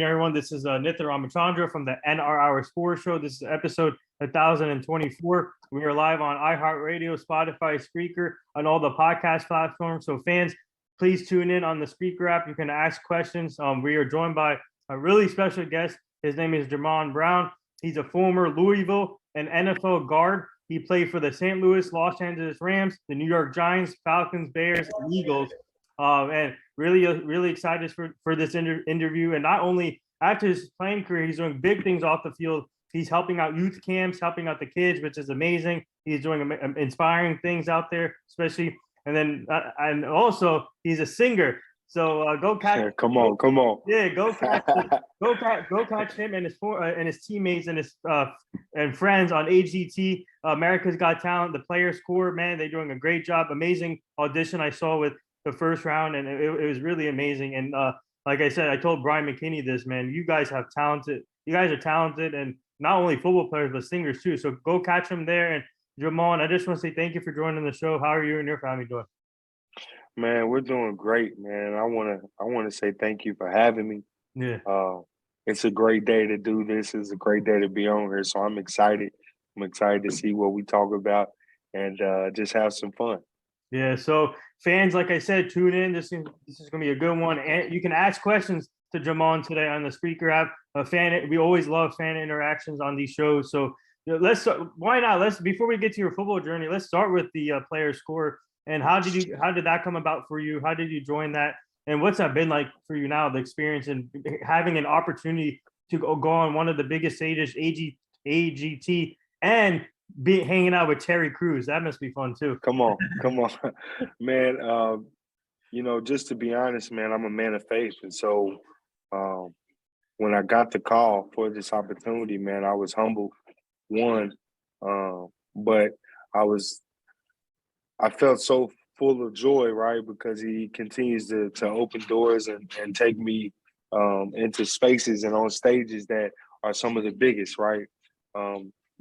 Everyone, this is Nitha Ramachandra from the NR Hour Sports Show. This is episode 1024. We are live on iHeartRadio, Spotify, Spreaker, on all the podcast platforms. So fans, please tune in on the Spreaker app. You can ask questions. We are joined by a really special guest. His name is Jamon Brown. He's a former Louisville and NFL guard. He played for the St. Louis, Los Angeles Rams, the New York Giants, Falcons, Bears, and Eagles. And really excited for this interview. And not only after his playing career, he's doing big things off the field. He's helping out youth camps, helping out the kids, which is amazing. He's doing inspiring things out there, especially. And then, and also, he's a singer. So go catch. Yeah, come on. Yeah, go catch him and his teammates and his and friends on AGT. America's Got Talent. The Players Corps, man, they're doing a great job. Amazing audition I saw with the first round, and it was really amazing. And like I said, I told Brian McKinney this, man. You guys are talented, and not only football players but singers too. So go catch them there. And Jamon, I just want to say thank you for joining the show. How are you and your family doing? Man, we're doing great, man. I wanna say thank you for having me. Yeah. It's a great day to do this. It's a great day to be on here. So I'm excited. I'm excited to see what we talk about and just have some fun. Yeah, so fans, like I said, tune in. This is going to be a good one. And you can ask questions to Jamon today on the Spreaker app. We always love fan interactions on these shows. So why not? Before we get to your football journey, let's start with the Players Corps. And how did that come about for you? How did you join that? And what's that been like for you now, the experience and having an opportunity to go on one of the biggest stages, AGT, and hanging out with Terry Crews? That must be fun too. Come on. Man, just to be honest, man, I'm a man of faith. And so when I got the call for this opportunity, man, I was humbled, but I felt so full of joy, right? Because he continues to open doors and take me into spaces and on stages that are some of the biggest, right?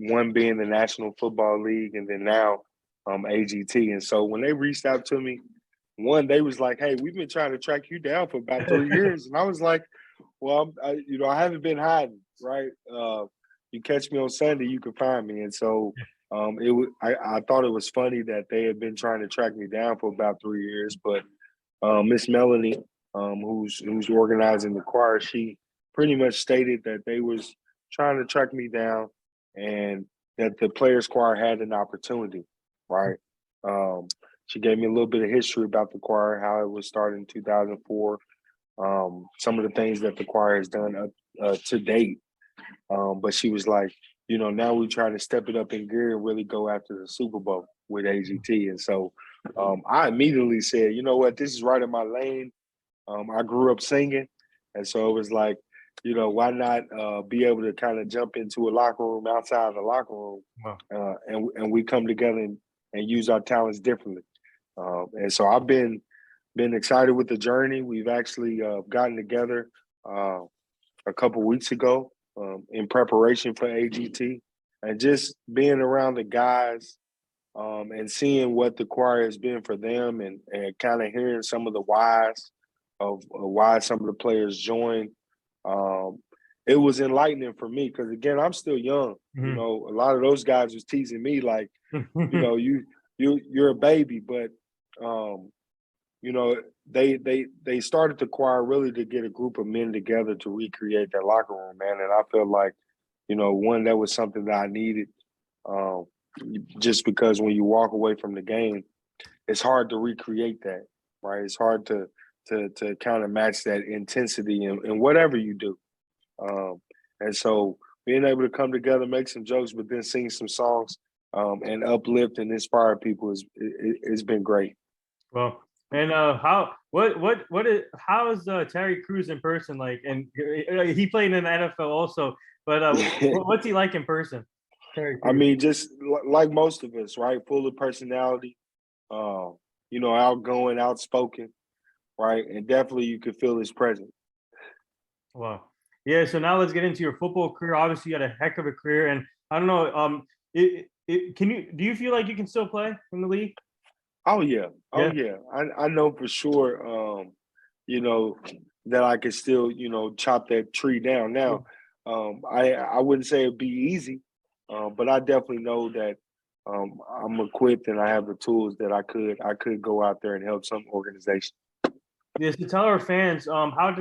One being the National Football League, and then now AGT. And so when they reached out to me, they was like, "Hey, we've been trying to track you down for about 3 years," and I was like, "Well, I haven't been hiding, right? You catch me on Sunday, you can find me." And so I thought it was funny that they had been trying to track me down for about 3 years, but Miss Melanie, who's organizing the choir, she pretty much stated that they was trying to track me down, and that the Players Choir had an opportunity, right? She gave me a little bit of history about the choir, how it was started in 2004, some of the things that the choir has done to date. But she was like, now we try to step it up in gear and really go after the Super Bowl with AGT. And so I immediately said, you know what, this is right in my lane. I grew up singing. And so it was like, why not be able to kind of jump into a locker room outside the locker room, and we come together and use our talents differently. And so I've been excited with the journey. We've actually gotten together a couple weeks ago in preparation for AGT, and just being around the guys and seeing what the choir has been for them, and kind of hearing some of the whys of why some of the players joined. It was enlightening for me because, again, I'm still young. Mm-hmm. A lot of those guys was teasing me like, you're a baby, but they started the choir really to get a group of men together to recreate that locker room, man. And I feel like, that was something that I needed, just because when you walk away from the game, it's hard to recreate that, right? It's hard to kind of match that intensity in whatever you do. And so being able to come together, make some jokes, but then sing some songs and uplift and inspire people it's been great. Well, and how is Terry Crews in person like? And he played in the NFL also, but what's he like in person? Terry Crews? I mean, just like most of us, right? Full of personality, outgoing, outspoken, right? And definitely you could feel his presence. Wow. Yeah, so now let's get into your football career. Obviously, you had a heck of a career, and I don't know. Do you feel like you can still play in the league? Oh yeah. I know for sure. that I could still, chop that tree down. Now, I wouldn't say it'd be easy, but I definitely know that I'm equipped and I have the tools that I could go out there and help some organization. Yeah, so tell our fans, how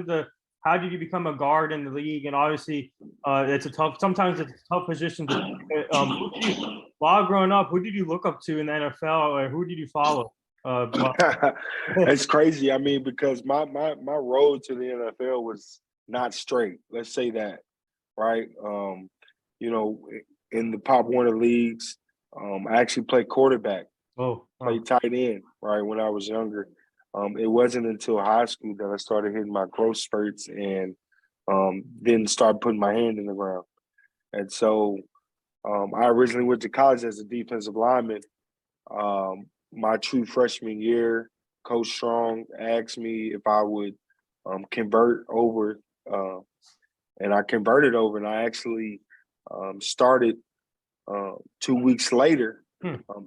did you become a guard in the league? And obviously, sometimes it's a tough position to. While growing up, who did you look up to in the NFL, or who did you follow? It's crazy. I mean, because my road to the NFL was not straight. Let's say that, right? In the Pop Warner leagues, I actually played quarterback. Played tight end, right, when I was younger. It wasn't until high school that I started hitting my growth spurts and then started putting my hand in the ground. And so I originally went to college as a defensive lineman. My true freshman year, Coach Strong asked me if I would convert over, and I converted over, and I actually started 2 weeks later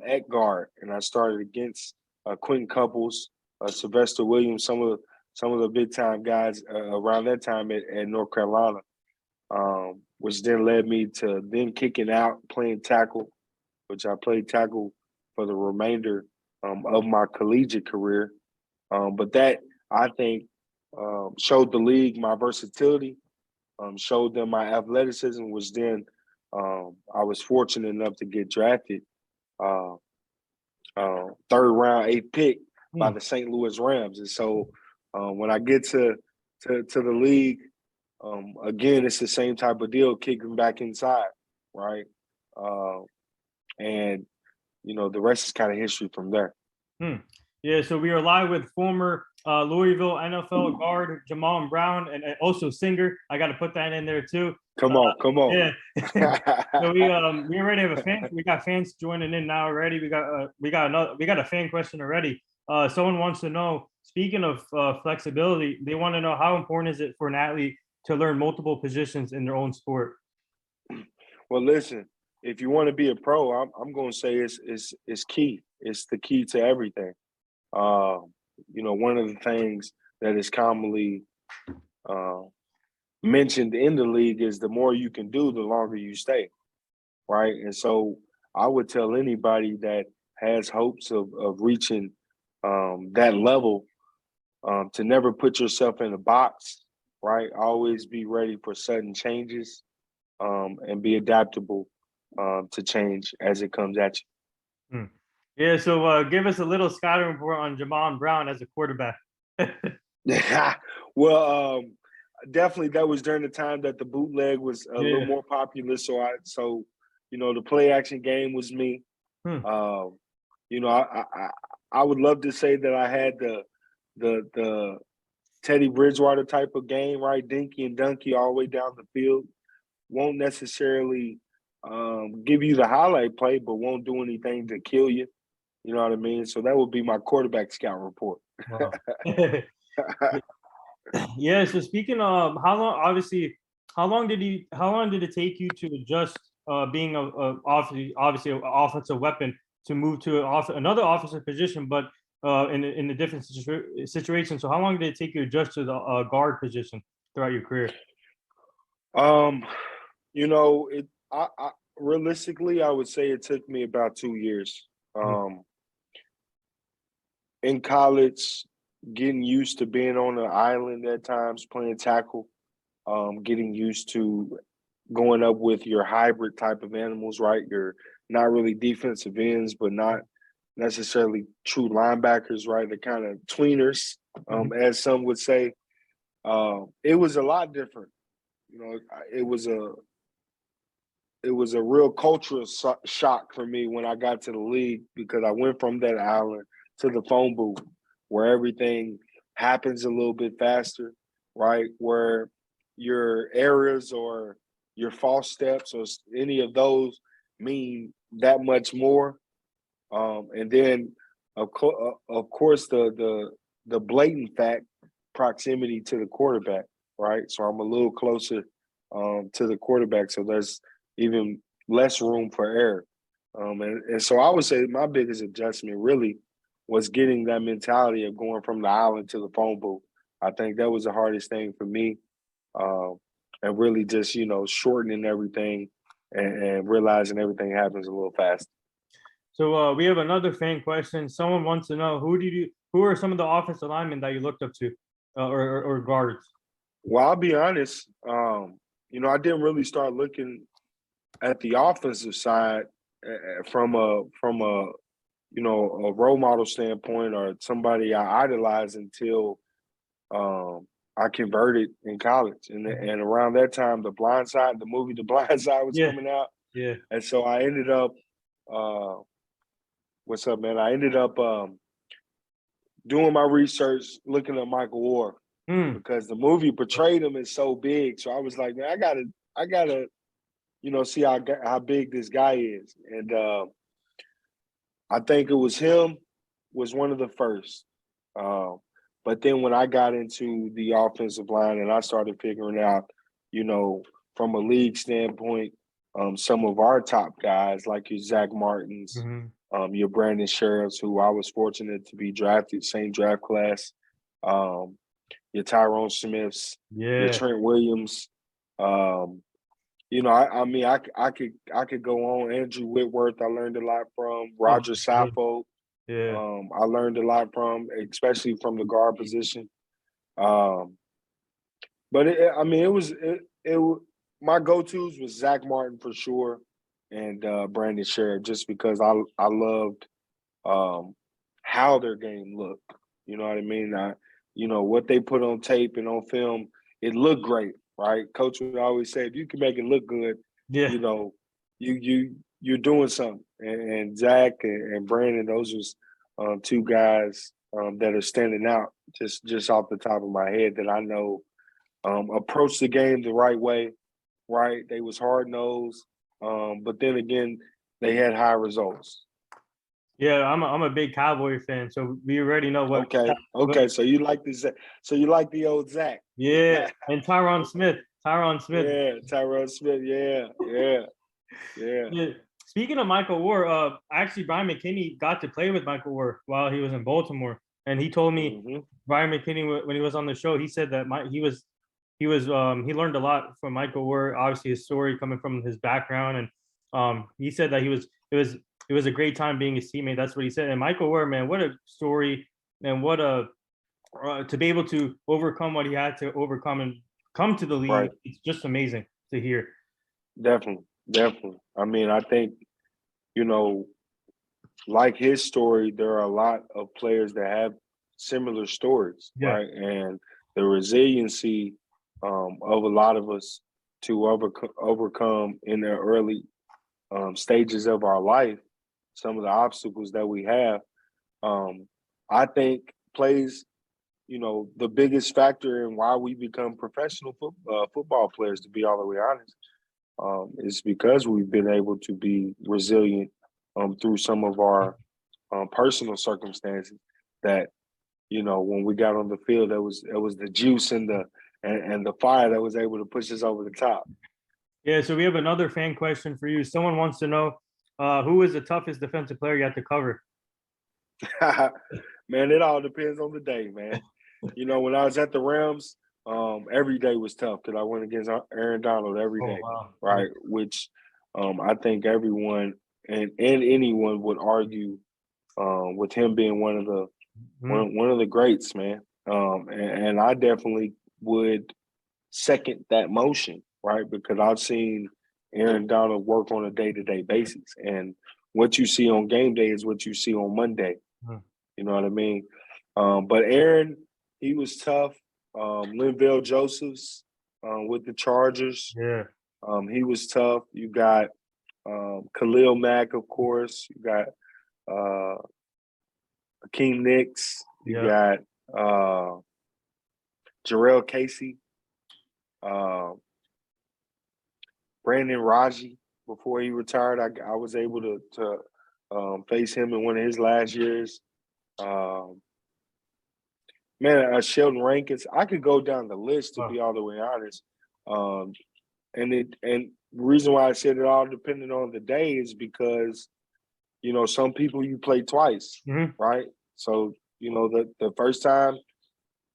at guard, and I started against Quentin Couples, Sylvester Williams, some of the big time guys around that time at North Carolina, which then led me to then kicking out, playing tackle, which I played tackle for the remainder of my collegiate career. But that, I think, showed the league my versatility, showed them my athleticism, which then I was fortunate enough to get drafted third round, 8th pick by the St. Louis Rams. And so when I get to the league, again, it's the same type of deal, kicking back inside, right? And, the rest is kind of history from there. Yeah, so we are live with former Louisville NFL guard Jamon Brown and also singer. I got to put that in there too. Come on. Yeah. So we already have a fan. We got fans joining in now already. We got a fan question already. Someone wants to know. Speaking of flexibility, they want to know how important is it for an athlete to learn multiple positions in their own sport? Well, listen. If you want to be a pro, I'm going to say it's key. It's the key to everything. One of the things that is commonly mentioned in the league is the more you can do, the longer you stay, right? And so I would tell anybody that has hopes of reaching that level to never put yourself in a box, right? Always be ready for sudden changes and be adaptable to change as it comes at you. Yeah, so give us a little scouting report on Jamon Brown as a quarterback. Yeah, well, definitely that was during the time that the bootleg was a little more popular. So the play action game was me. I would love to say that I had the Teddy Bridgewater type of game, right? Dinky and Dunky all the way down the field. Won't necessarily give you the highlight play, but won't do anything to kill you. You know what I mean? So that would be my quarterback scout report. Wow. Yeah. So speaking of how long did it take you to adjust being obviously an offensive weapon to move to another offensive position, but in a different situation? So how long did it take you to adjust to the guard position throughout your career? Realistically, I would say it took me about 2 years. In college, getting used to being on an island at times, playing tackle, getting used to going up with your hybrid type of animals, right? You're not really defensive ends, but not necessarily true linebackers, right? They're kind of tweeners, as some would say. It was a lot different. It was a real cultural shock for me when I got to the league, because I went from that island to the phone booth where everything happens a little bit faster, right? Where your errors or your false steps or any of those mean that much more. And then, of course, the blatant fact, proximity to the quarterback, right? So I'm a little closer to the quarterback, so there's even less room for error. And so I would say my biggest adjustment really was getting that mentality of going from the island to the phone booth. I think that was the hardest thing for me, and really just shortening everything and realizing everything happens a little fast. So we have another fan question. Someone wants to know who are some of the offensive linemen that you looked up to, or guards? Well, I'll be honest. I didn't really start looking at the offensive side from a a role model standpoint or somebody I idolized until I converted in college, and around that time, The movie The Blind Side was coming out, and so I ended up. What's up, man? I ended up doing my research, looking at Michael Warr because the movie portrayed him as so big. So I was like, man, I gotta, see how big this guy is, and I think it was him was one of the first. But then when I got into the offensive line and I started figuring out, from a league standpoint, some of our top guys like your Zach Martins, your Brandon Sheriffs, who I was fortunate to be drafted, same draft class, your Tyrone Smiths, your Trent Williams. I could go on. Andrew Whitworth, I learned a lot from. Roger Saffold, I learned a lot from, especially from the guard position. But my go-tos was Zach Martin for sure, and Brandon Sheriff, just because I loved how their game looked. You know what I mean? What they put on tape and on film, it looked great, right? Coach would always say, if you can make it look good, you're doing something. And Zach and Brandon, those was two guys that are standing out just off the top of my head that I know approached the game the right way, right? They was hard-nosed, but then again, they had high results. Yeah, I'm a big Cowboy fan, so we already know what. Okay. So you like this? So you like the old Zach? Yeah, and Tyron Smith. Yeah, Tyron Smith. Yeah. Speaking of Michael Warr, actually Brian McKinney got to play with Michael Warr while he was in Baltimore, and he told me Brian McKinney when he was on the show, he said that he learned a lot from Michael Warr. Obviously, his story coming from his background, and he said that it was a great time being his teammate. That's what he said. And Michael Warr, man, what a story, and what a to be able to overcome what he had to overcome and come to the league. Right. It's just amazing to hear. Definitely. I mean, I think, like his story, there are a lot of players that have similar stories, right? And the resiliency of a lot of us to overcome in the early stages of our life some of the obstacles that we have, I think plays, the biggest factor in why we become professional football players, to be all the way honest, is because we've been able to be resilient through some of our personal circumstances that, when we got on the field, it was the juice and the fire that was able to push us over the top. Yeah, so we have another fan question for you. Someone wants to know who is the toughest defensive player you have to cover? Man, it all depends on the day, man. When I was at the Rams, every day was tough because I went against Aaron Donald every day, right? Which I think everyone and anyone would argue with him being one of the greats, man. And I definitely would second that motion, right? Because I've seen Aaron Donald work on a day-to-day basis, and what you see on game day is what you see on Monday. You know what I mean? But Aaron, he was tough. Linval Josephs with the Chargers. Yeah. He was tough. You got Khalil Mack, of course. You got Akeem Nicks. You got Jarrell Casey. Brandon Raji, before he retired, I was able to face him in one of his last years. Sheldon Rankins. I could go down the list, to be all the way honest. And the reason why I said it all depending on the day is because, some people you play twice, right? So, the first time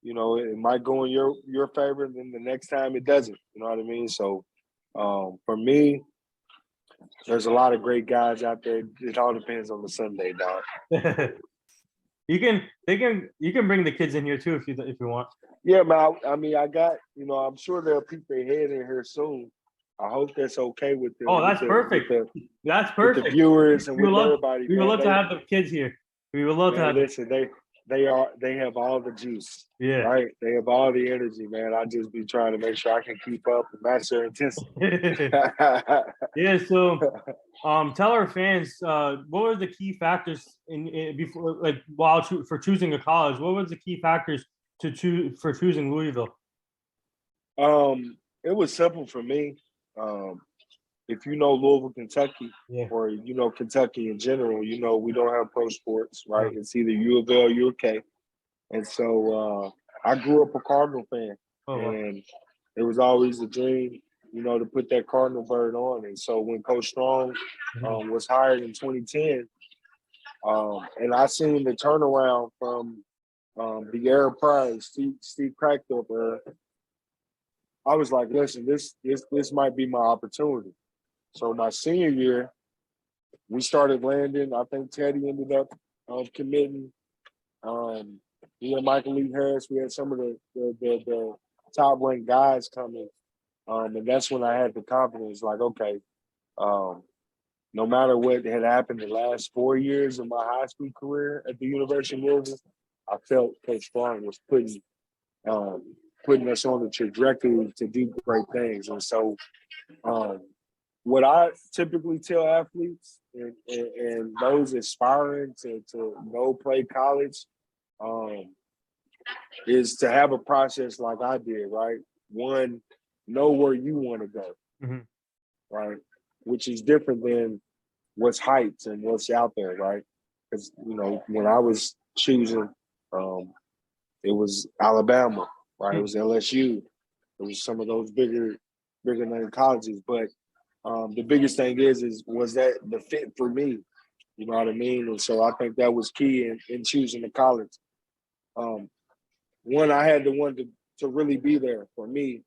it might go in your favor, and then the next time it doesn't. You know what I mean? So for me, there's a lot of great guys out there. It all depends on the Sunday, dog. You can bring the kids in here too if you want. Yeah, man. I mean, I got, I'm sure they'll peek their head in here soon. I hope that's okay with them. Oh, that's perfect. That's perfect. With the viewers and with everybody. We would love to have the kids here. We would love to have. Listen, they have all the juice. Yeah. Right. They have all the energy, man. I just be trying to make sure I can keep up and match their intensity. Yeah. So, tell our fans what were the key factors before, like, for choosing a college. What was the key factors for choosing Louisville? It was simple for me. If you know Louisville, Kentucky, or Kentucky in general, we don't have pro sports, right? It's either U of L or U of K. And so I grew up a Cardinal fan, and it was always a dream, to put that Cardinal bird on. And so when Coach Strong was hired in 2010, and I seen the turnaround from the era prior, Steve Cracked-Up era, I was like, listen, this might be my opportunity. So my senior year, we started landing. I think Teddy ended up committing. We had Michael Lee Harris. We had some of the top-ranked guys coming. And that's when I had the confidence, like, okay, no matter what had happened the last 4 years of my high school career at the University of Louisville, I felt Coach Strong was putting us on the trajectory to do great things. And so what I typically tell athletes and those aspiring to go play college is to have a process like I did, right? One, know where you want to go, right? Which is different than what's hyped and what's out there, right? Because, when I was choosing, it was Alabama, right? It was LSU. It was some of those bigger name colleges. But the biggest thing was that the fit for me, you know what I mean? And so I think that was key in choosing the college. One, I had to want to really be there for me.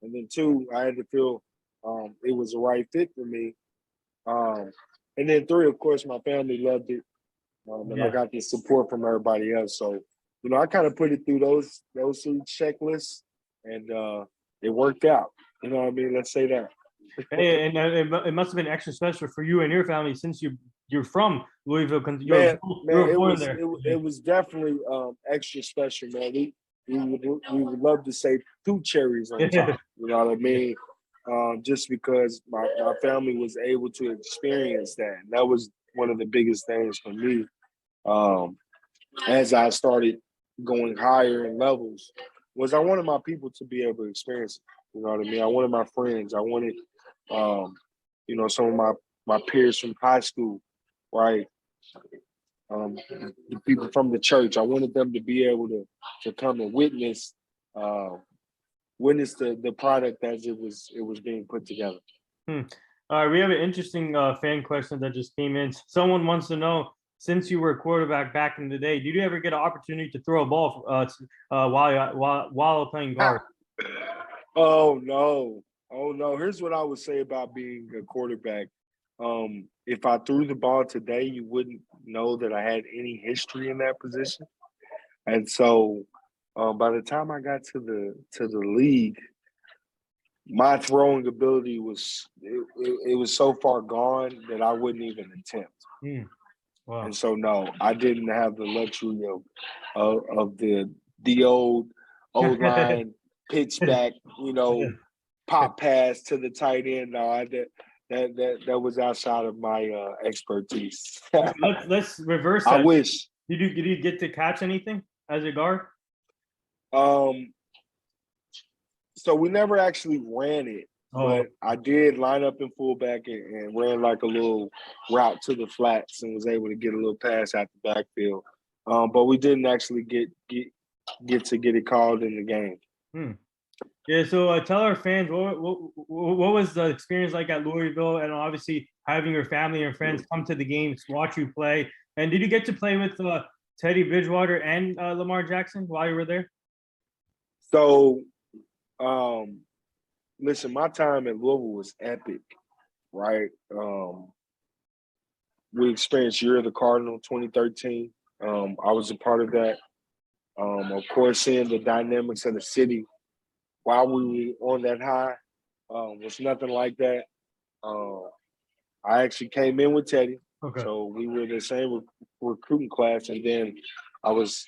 And then two, I had to feel it was the right fit for me. And then three, of course, my family loved it. And I got the support from everybody else. So, I kind of put it through those three checklists, and it worked out. You know what I mean? Let's say that. Hey, and it must have been extra special for you and your family since you're from Louisville. It was definitely extra special, man. We would love to say two cherries on top. You know what I mean? Just because my family was able to experience that. And that was one of the biggest things for me. As I started going higher in levels, was I wanted my people to be able to experience it. You know what I mean? I wanted my friends. I wanted, some of my peers from high school, right? The people from the church. I wanted them to be able to come and witness the product as it was being put together. All right, we have an interesting fan question that just came in. Someone wants to know, since you were a quarterback back in the day, did you ever get an opportunity to throw a ball while playing guard? Oh no. Here's what I would say about being a quarterback. If I threw the ball today, you wouldn't know that I had any history in that position. And so by the time I got to the league, my throwing ability was so far gone that I wouldn't even attempt. Wow. And so no, I didn't have the luxury of the old line pitch back, pop pass to the tight end. No, that was outside of my expertise. Let's reverse that. I wish. Did you get to catch anything as a guard? So we never actually ran it, but I did line up in fullback and ran like a little route to the flats and was able to get a little pass out the backfield. But we didn't actually get to get it called in the game. Yeah, so tell our fans what was the experience like at Louisville, and obviously having your family and friends come to the games, watch you play. And did you get to play with Teddy Bridgewater and Lamar Jackson while you were there? So, listen, my time at Louisville was epic, right? We experienced Year of the Cardinal 2013. I was a part of that. Of course, seeing the dynamics of the city while we were on that high was nothing like that. I actually came in with Teddy. Okay. So we were the same recruiting class. And then I was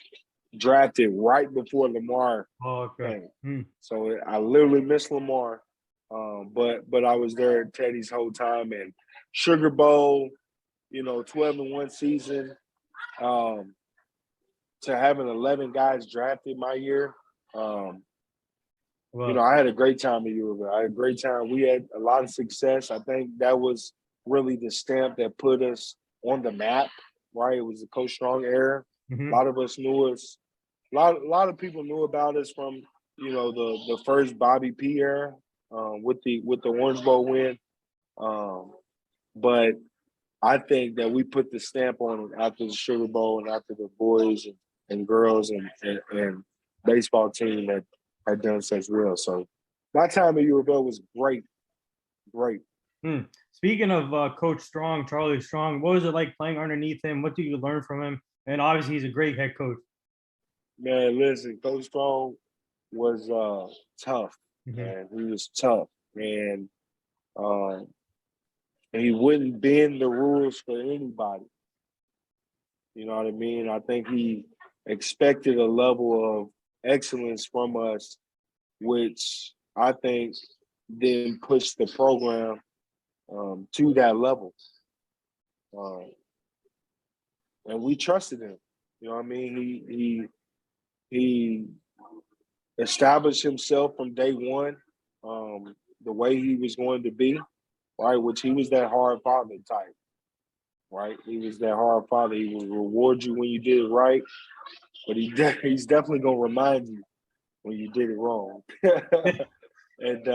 drafted right before Lamar Okay. came. So I literally missed Lamar. But I was there at Teddy's whole time. And Sugar Bowl, 12-1 season. To having 11 guys drafted my year, I had a great time at Louisville. I had a great time. We had a lot of success. I think that was really the stamp that put us on the map, right? It was the Coach Strong era. A lot of us knew us. A lot of people knew about us from, the first Bobby P era with the Orange Bowl win. But I think that we put the stamp on it after the Sugar Bowl and after the boys and girls and baseball team that had done such well. So my time at Louisville was great. Great. Speaking of Coach Strong, Charlie Strong, what was it like playing underneath him? What did you learn from him? And obviously, he's a great head coach. Man, listen, Coach Strong was tough, man. He was tough, and he wouldn't bend the rules for anybody. You know what I mean? I think he expected a level of excellence from us, which I think then pushed the program to that level. And we trusted him. You know what I mean? He established himself from day one, the way he was going to be, right? Which he was that hard father type, right? He was that hard father. He will reward you when you did it right, but he's definitely going to remind you when you did it wrong. And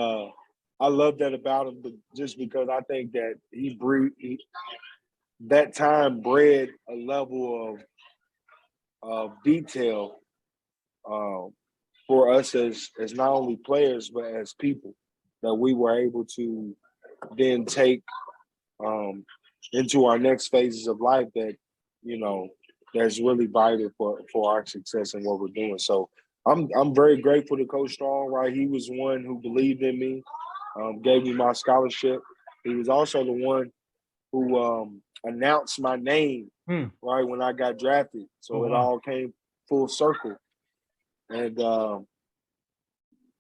I love that about him, but just because I think that that time bred a level of detail for us as not only players but as people that we were able to then take into our next phases of life that that's really vital for our success and what we're doing. So I'm very grateful to Coach Strong. Right, he was one who believed in me, gave me my scholarship. He was also the one who announced my name right when I got drafted. So it all came full circle. And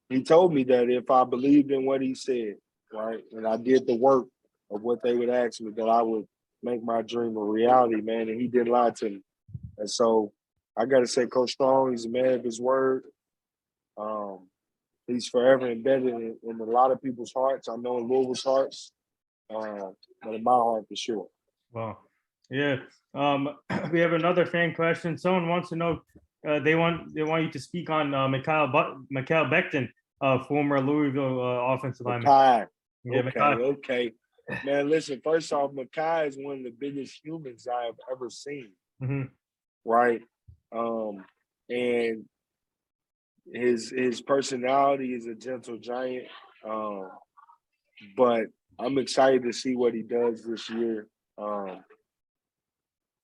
he told me that if I believed in what he said, right, and I did the work of what they would ask me, that I would make my dream a reality, man. And he didn't lie to me. And so I got to say, Coach Strong, he's a man of his word. He's forever embedded in a lot of people's hearts. I know in Louisville's hearts, but in my heart for sure. Wow. Yeah. We have another fan question. Someone wants to know, they want you to speak on Mikhail Beckton, former Louisville offensive lineman. Okay. Man, listen, first off, Mikhail is one of the biggest humans I have ever seen. Right? And his personality is a gentle giant. But I'm excited to see what he does this year.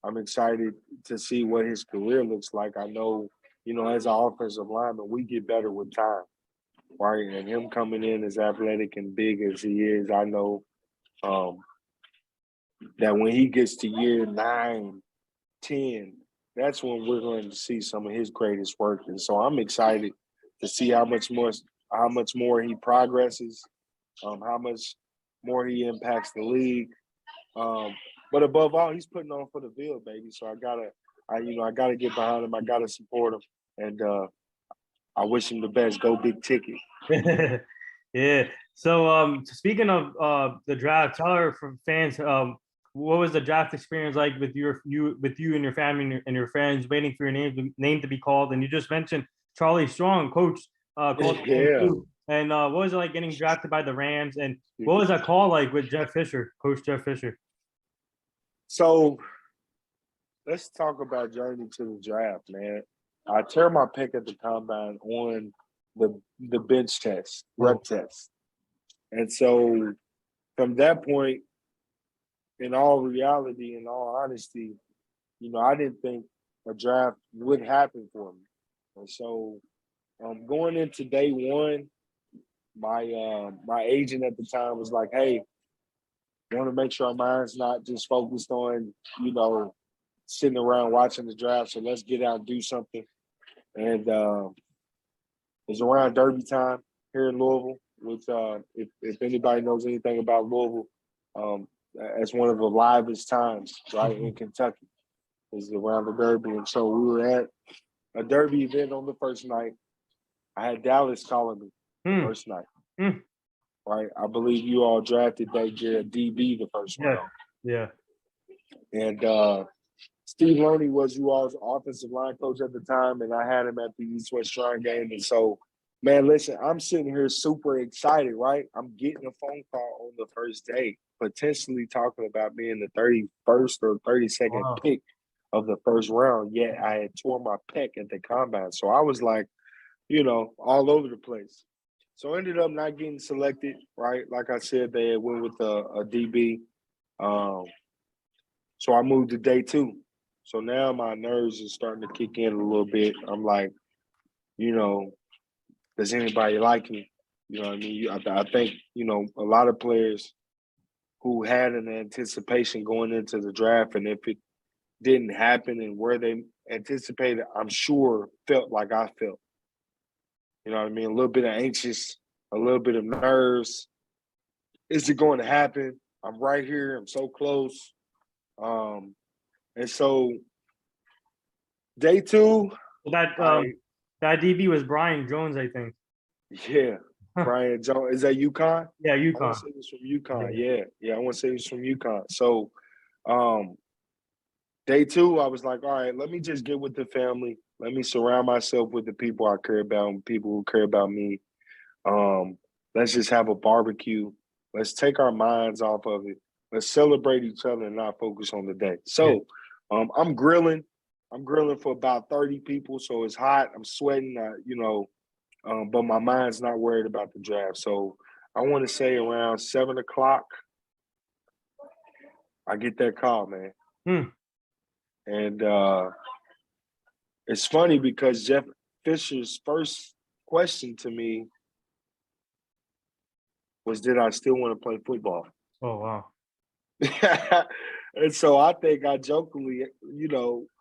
I'm excited to see what his career looks like. I know, as an offensive lineman, we get better with time, right? And him coming in as athletic and big as he is, I know that when he gets to year 9, 10, that's when we're going to see some of his greatest work. And so I'm excited to see how much more he progresses, how much more he impacts the league. But above all, he's putting on for the Ville, baby. So I gotta get behind him. I gotta support him, and I wish him the best. Go big ticket. Yeah. So speaking of the draft, tell our fans what was the draft experience like with you and your family and your friends waiting for your name to be called? And you just mentioned Charlie Strong, coach. Yeah. And what was it like getting drafted by the Rams? And what was that call like with Coach Jeff Fisher? So let's talk about journey to the draft, man. I tear my pick at the combine on the bench test, rep test. And so from that point, in all reality, in all honesty, I didn't think a draft would happen for me. And so going into day one, my agent at the time was like, hey, want to make sure our mind's not just focused on, sitting around watching the draft. So let's get out and do something. And it was around Derby time here in Louisville. Which, if anybody knows anything about Louisville, it's one of the livest times, right, in Kentucky, is around the Derby. And so we were at a Derby event on the first night. I had Dallas calling me the first night. Right? I believe you all drafted that year DB the first round. Yeah. And Steve Loney was you all's offensive line coach at the time, and I had him at the East-West Shrine game. And so, man, listen, I'm sitting here super excited, right? I'm getting a phone call on the first day, potentially talking about being the 31st or 32nd pick of the first round. Yet I had torn my pec at the combine. So I was like, all over the place. So I ended up not getting selected, right? Like I said, they went with a DB. So I moved to day 2. So now my nerves are starting to kick in a little bit. I'm like, does anybody like me? You know what I mean? I think, a lot of players who had an anticipation going into the draft, and if it didn't happen and where they anticipated, I'm sure felt like I felt. You know what I mean? A little bit of anxious, a little bit of nerves. Is it going to happen? I'm right here. I'm so close. And so day 2. That DB was Brian Jones, I think. Yeah. Brian Jones. Is that UConn? Yeah, UConn. I want to say he was from UConn. Yeah. I want to say he was from UConn. So day 2, I was like, all right, let me just get with the family. Let me surround myself with the people I care about and people who care about me. Let's just have a barbecue. Let's take our minds off of it. Let's celebrate each other and not focus on the day. So I'm grilling. I'm grilling for about 30 people. So it's hot. I'm sweating, but my mind's not worried about the draft. So I want to say around 7 o'clock, I get that call, man. And it's funny because Jeff Fisher's first question to me was, did I still want to play football? Oh, wow. And so I think I jokingly,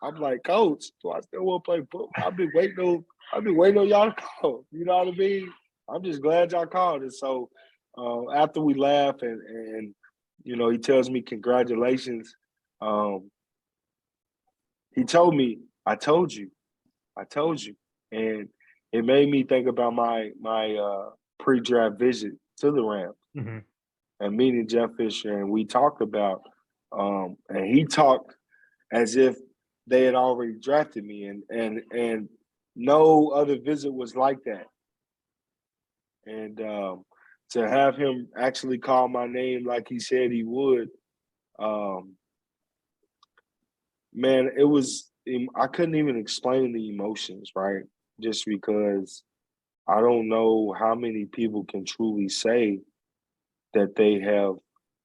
I'm like, Coach, do I still want to play football? I've been waiting on y'all to call. You know what I mean? I'm just glad y'all called. And so after we laugh and he tells me congratulations, he told me, I told you. And it made me think about my pre-draft visit to the Rams and meeting Jeff Fisher. And we talked about, and he talked as if they had already drafted me. And no other visit was like that. And to have him actually call my name like he said he would, man, it was – I couldn't even explain the emotions, right? Just because I don't know how many people can truly say that they have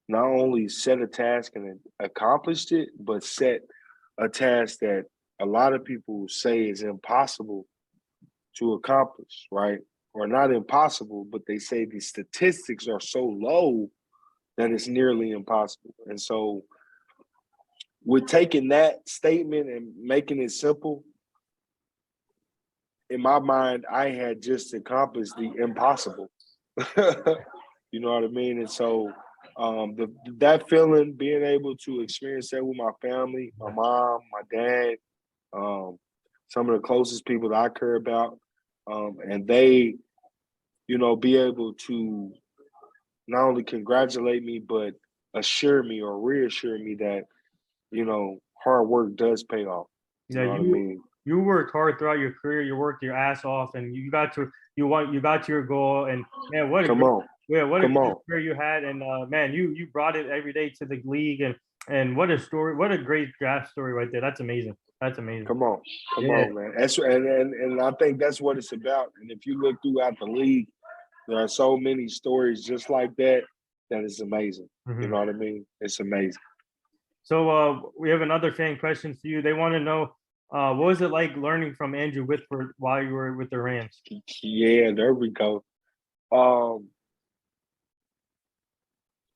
not only set a task and accomplished it, but set a task that a lot of people say is impossible to accomplish, right? Or not impossible, but they say the statistics are so low that it's nearly impossible. And so with taking that statement and making it simple, in my mind, I had just accomplished the impossible. You know what I mean? And so that feeling, being able to experience that with my family, my mom, my dad, some of the closest people that I care about, and they, be able to not only congratulate me, but assure me or reassure me that, hard work does pay off. Yeah, you know what I mean? You worked hard throughout your career. You worked your ass off, and you got to your goal. And man, what a great career you had. And man, you brought it every day to the league. And And what a story! What a great draft story right there. That's amazing. That's amazing. Come on, Yeah. man. That's and I think that's what it's about. And if you look throughout the league, there are so many stories just like that is amazing. Mm-hmm. You know what I mean? It's amazing. So we have another fan question for you. They want to know what was it like learning from Andrew Whitworth while you were with the Rams? Yeah, there we go.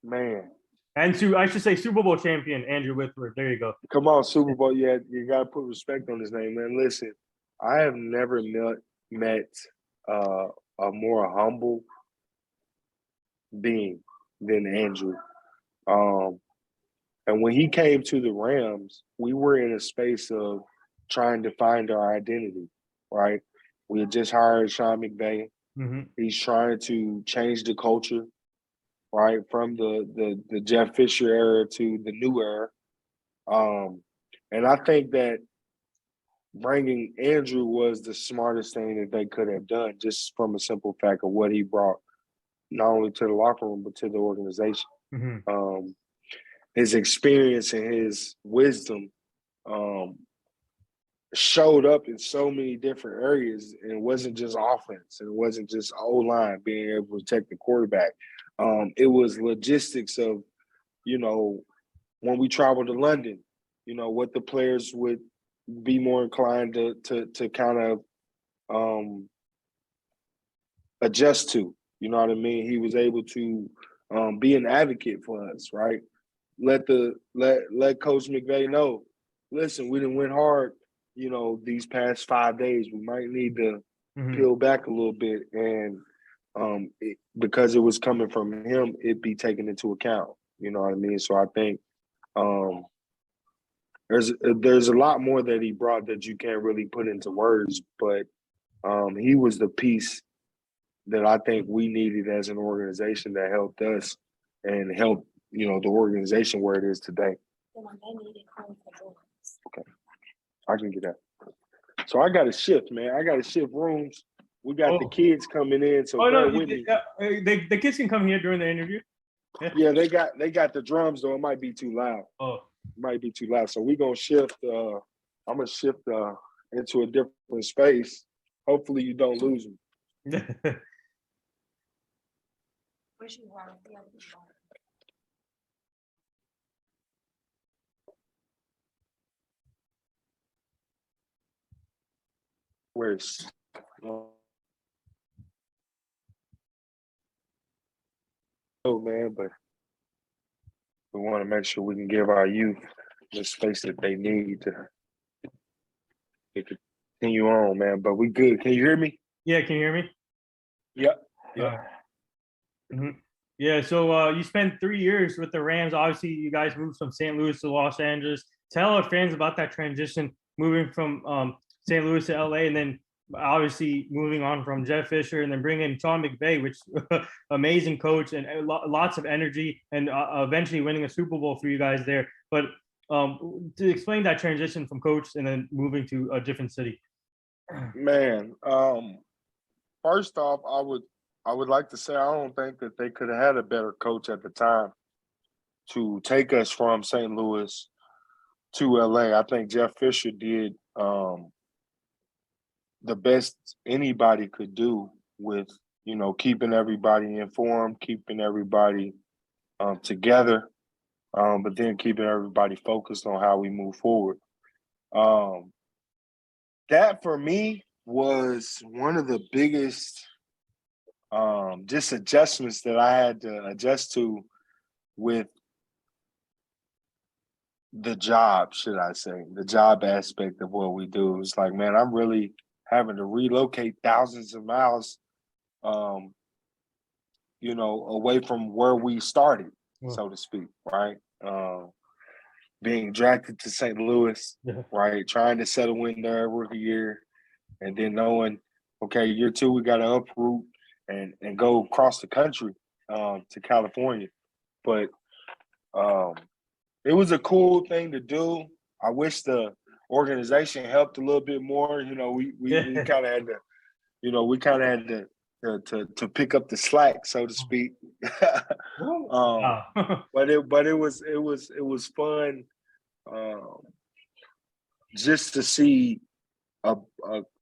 Man. And I should say Super Bowl champion Andrew Whitworth. There you go. Come on, Super Bowl. Yeah, you got to put respect on his name, man. Listen, I have never met a more humble being than Andrew. And when he came to the Rams, we were in a space of trying to find our identity, right? We had just hired Sean McVay. Mm-hmm. He's trying to change the culture, right, from the Jeff Fisher era to the new era. And I think that bringing Andrew was the smartest thing that they could have done, just from a simple fact of what he brought, not only to the locker room, but to the organization. Mm-hmm. His experience and his wisdom showed up in so many different areas. And it wasn't just offense, and it wasn't just O-line being able to protect the quarterback. It was logistics of, when we traveled to London, what the players would be more inclined to kind of adjust to. You know what I mean? He was able to be an advocate for us, right? Let Coach McVay know, listen, we didn't win hard, these past 5 days. We might need to peel back a little bit, and because it was coming from him, it be taken into account. You know what I mean? So I think there's a lot more that he brought that you can't really put into words, but he was the piece that I think we needed as an organization that helped us and helped, the organization where it is today. Okay. I can get that. So I got to shift, man. I got to shift rooms. We got the kids coming in, so with me. The kids can come here during the interview. Yeah, they got the drums, though. It might be too loud. It might be too loud. So we're going to shift. I'm going to shift into a different space. Hopefully you don't lose me. Where's man, but we want to make sure we can give our youth the space that they need to continue on, man. But we good. Can you hear me? Yeah, can you hear me? Yep. Mm-hmm. Yeah, so you spent 3 years with the Rams. Obviously, you guys moved from St. Louis to Los Angeles. Tell our fans about that transition, moving from St. Louis to LA, and then obviously moving on from Jeff Fisher, and then bringing in Sean McVay, which amazing coach and lots of energy, and eventually winning a Super Bowl for you guys there. But to explain that transition from coach and then moving to a different city. Man, first off, I would like to say I don't think that they could have had a better coach at the time to take us from St. Louis to LA. I think Jeff Fisher did the best anybody could do with, keeping everybody informed, keeping everybody together, but then keeping everybody focused on how we move forward. That for me was one of the biggest just adjustments that I had to adjust to with the job, should I say, the job aspect of what we do. It's like, man, I'm really having to relocate thousands of miles, away from where we started, so to speak, right? Being drafted to St. Louis, right? Trying to settle in there rookie year, and then knowing, okay, year 2, we got to uproot and go across the country to California. But it was a cool thing to do. I wish the organization helped a little bit more. We kind of had to, to pick up the slack, so to speak. Wow. But it was fun just to see a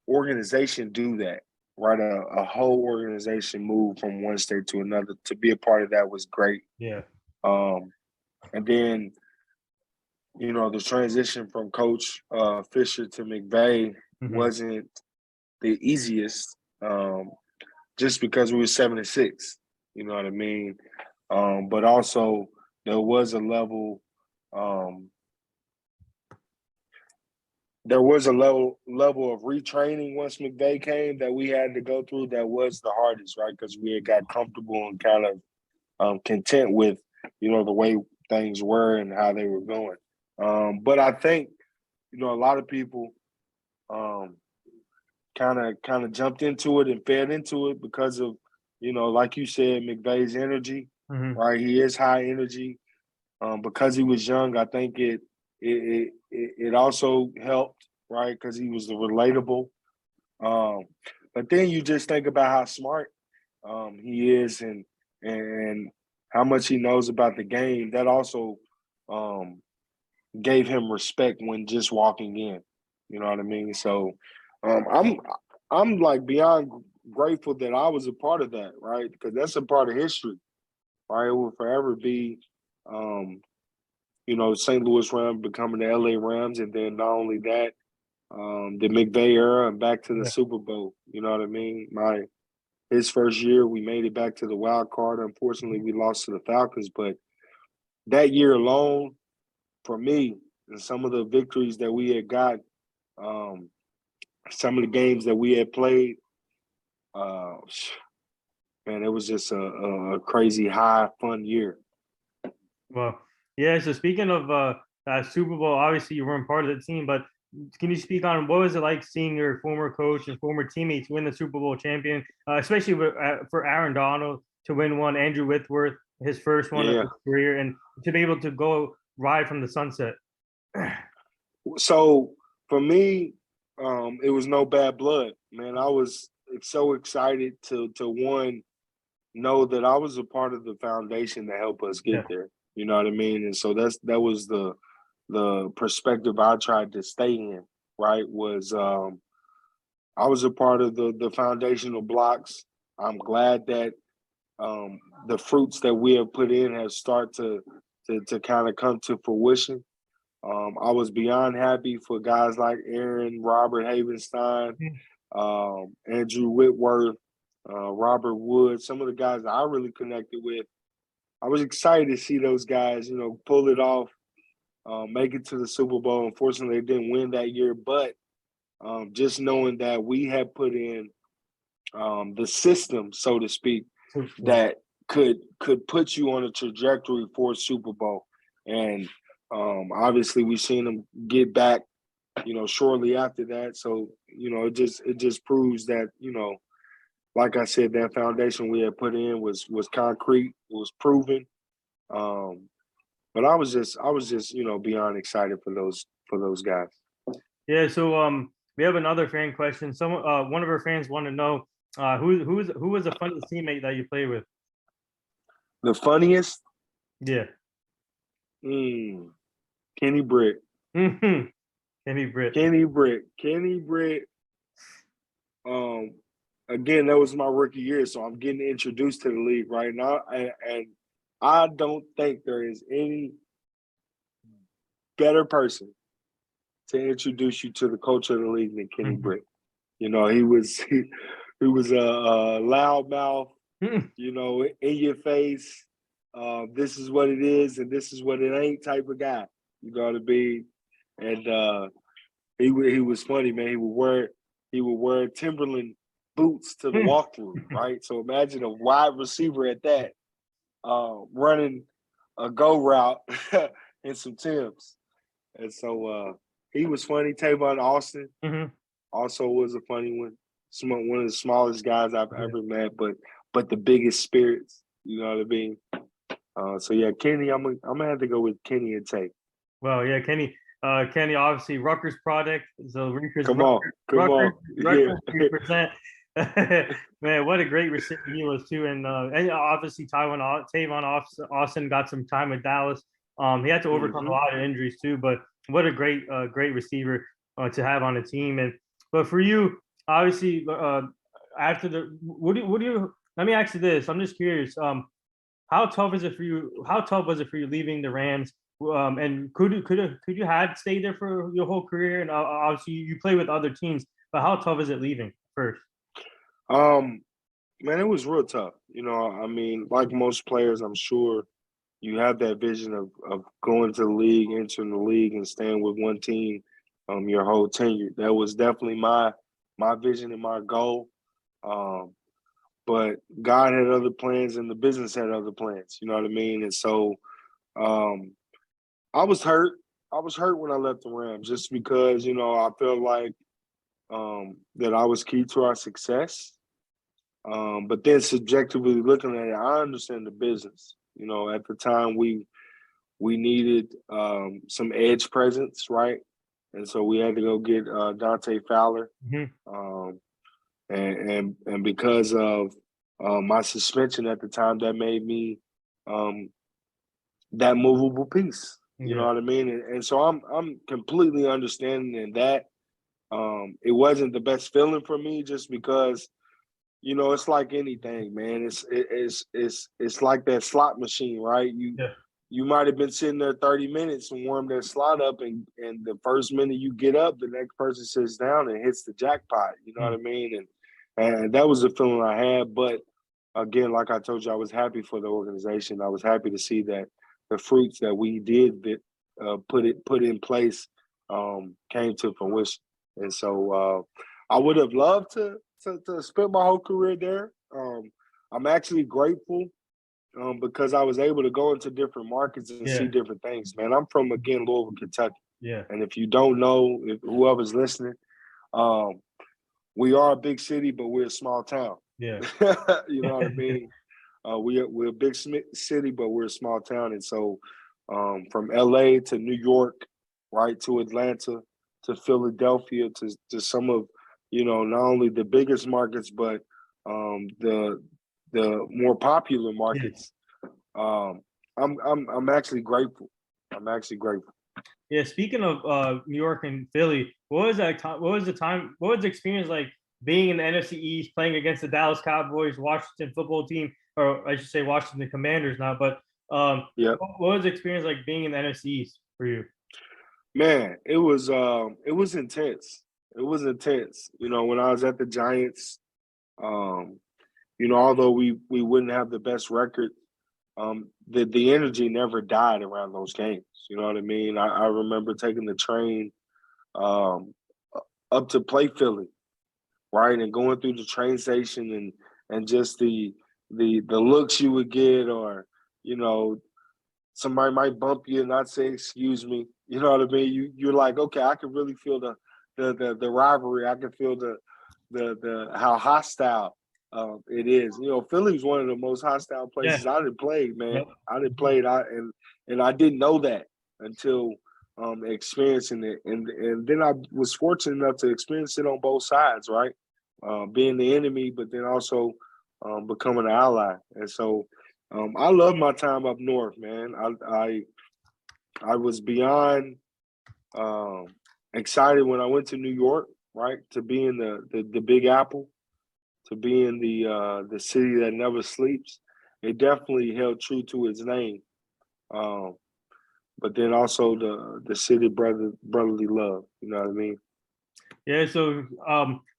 organization do that, right? A whole organization move from one state to another. To be a part of that was great. Yeah. And then, the transition from Coach Fisher to McVay wasn't the easiest, just because we were 7-6. You know what I mean? But also there was a level. There was a level of retraining once McVay came that we had to go through. That was the hardest, right? Because we had got comfortable and kind of content with, the way things were and how they were going. But I think, a lot of people kind of jumped into it and fed into it because of, like you said, McVay's energy, right? He is high energy. Because he was young, I think it also helped, right? Because he was the relatable. But then you just think about how smart he is and how much he knows about the game. That also gave him respect when just walking in. You know what I mean? So I'm like beyond grateful that I was a part of that, right? Because that's a part of history, right? It will forever be St. Louis Rams becoming the LA Rams, and then not only that, the McVay era and back to the Super Bowl. You know what I mean? His first year, we made it back to the wild card. Unfortunately, we lost to the Falcons, but that year alone, for me, and some of the victories that we had got, some of the games that we had played, man, it was just a crazy, high, fun year. Well, yeah. So speaking of that Super Bowl, obviously you weren't part of the team, but can you speak on what was it like seeing your former coach and former teammates win the Super Bowl champion, especially for Aaron Donald to win one, Andrew Whitworth, his first one of his career, and to be able to go ride from the sunset? So for me, it was no bad blood, man. I was so excited to one, know that I was a part of the foundation to help us get there. You know what I mean? And so that was the perspective I tried to stay in, right? Was I was a part of the foundational blocks. I'm glad that the fruits that we have put in have started to kind of come to fruition. I was beyond happy for guys like Aaron, Robert Havenstein, Andrew Whitworth, Robert Wood, some of the guys that I really connected with. I was excited to see those guys, pull it off, make it to the Super Bowl. Unfortunately, they didn't win that year, but just knowing that we had put in the system, so to speak, that could put you on a trajectory for a Super Bowl. And obviously we've seen them get back, shortly after that. So, it just proves that, like I said, that foundation we had put in was concrete, it was proven. But I was just, beyond excited for those guys. Yeah. So we have another fan question. One of our fans want to know who was the funniest teammate that you played with? The funniest? Yeah. Kenny Britt. Kenny Britt. Again, that was my rookie year, so I'm getting introduced to the league right now, and I don't think there is any better person to introduce you to the culture of the league than Kenny Britt. He was a loudmouth, in your face. This is what it is, and this is what it ain't type of guy. You know what I mean? And he was funny, man. He would wear Timberland boots to the walkthrough, right? So imagine a wide receiver at that, running a go route in some Timbs. And so he was funny. Tavon Austin also was a funny one. One of the smallest guys I've ever met, but the biggest spirits. You know what I mean? So yeah, Kenny, I'm gonna have to go with Kenny and Tay. Well, yeah, Kenny. Kenny, obviously Rutgers product. So Come on. Rutgers 3%. Man, what a great receiver he was too, and obviously Tavon Austin got some time with Dallas. He had to overcome a lot of injuries too, but what a great receiver to have on the team. And but for you, obviously, after the what do you? Let me ask you this. I'm just curious. How tough is it for you? How tough was it for you leaving the Rams? And could you had stayed there for your whole career? And obviously, you play with other teams, but how tough is it leaving first? Um, Man, it was real tough. I mean, like most players, I'm sure you have that vision of going to the league, entering the league, and staying with one team your whole tenure. That was definitely my vision and my goal. Um, but God had other plans, and the business had other plans. You know what I mean? And so um, I was hurt. I was hurt when I left the Rams, just because I felt like that I was key to our success. But then subjectively looking at it, I understand the business. At the time we needed some edge presence, right? And so we had to go get Dante Fowler. Mhm. Um, and because of my suspension at the time, that made me that movable piece. You know Yeah, what I mean? And so I'm completely understanding in that. It wasn't the best feeling for me, just because it's like anything, man. It's like that slot machine, right? yeah, You might have been sitting there 30 minutes and warmed that slot up, and the first minute you get up, the next person sits down and hits the jackpot. You know what I mm, mean? And that was the feeling I had. But again, like I told you, I was happy for the organization. I was happy to see that the fruits that we did put in place came to fruition. And so I would have loved to spend my whole career there. I'm actually grateful because I was able to go into different markets and see yeah, different things. Man, I'm from, again, Louisville, Kentucky, yeah, and if you don't know, if whoever's listening, um, we are a big city, but we're a small town. yeah, You know what I mean? We're a big city, but we're a small town, and so from LA to New York, right, to Atlanta, to Philadelphia, to some of not only the biggest markets, but the more popular yeah. markets. Um, I'm actually grateful. I'm actually grateful. Yeah, speaking of New York and Philly, what was that time? What was the time? What was the experience like being in the NFC East, playing against the Dallas Cowboys, Washington football team, or I should say Washington Commanders now? But Yeah, what was the experience like being in the NFC East for you? man, it was intense. It was intense. When I was at the Giants, um, although we wouldn't have the best record, the energy never died around those games. You know what I mean? I remember taking the train um, up to play Philly, right, and going through the train station, and just the looks you would get, or you know somebody might bump you and not say excuse me. You know what I mean? You're like, okay, I can really feel the rivalry. I can feel the how hostile it is. Philly's one of the most hostile Yeah, places I didn't play, man. yep. I didn't play it, and I didn't know that until experiencing it, and then I was fortunate enough to experience it on both sides, right? Being the enemy, but then also becoming an ally, and so I love my time up north, man. I was beyond um, excited when I went to New York, right? To be in the Big Apple, to be in the city that never sleeps. It definitely held true to its name, um, but then also the city brotherly love. You know what I mean? Yeah. So,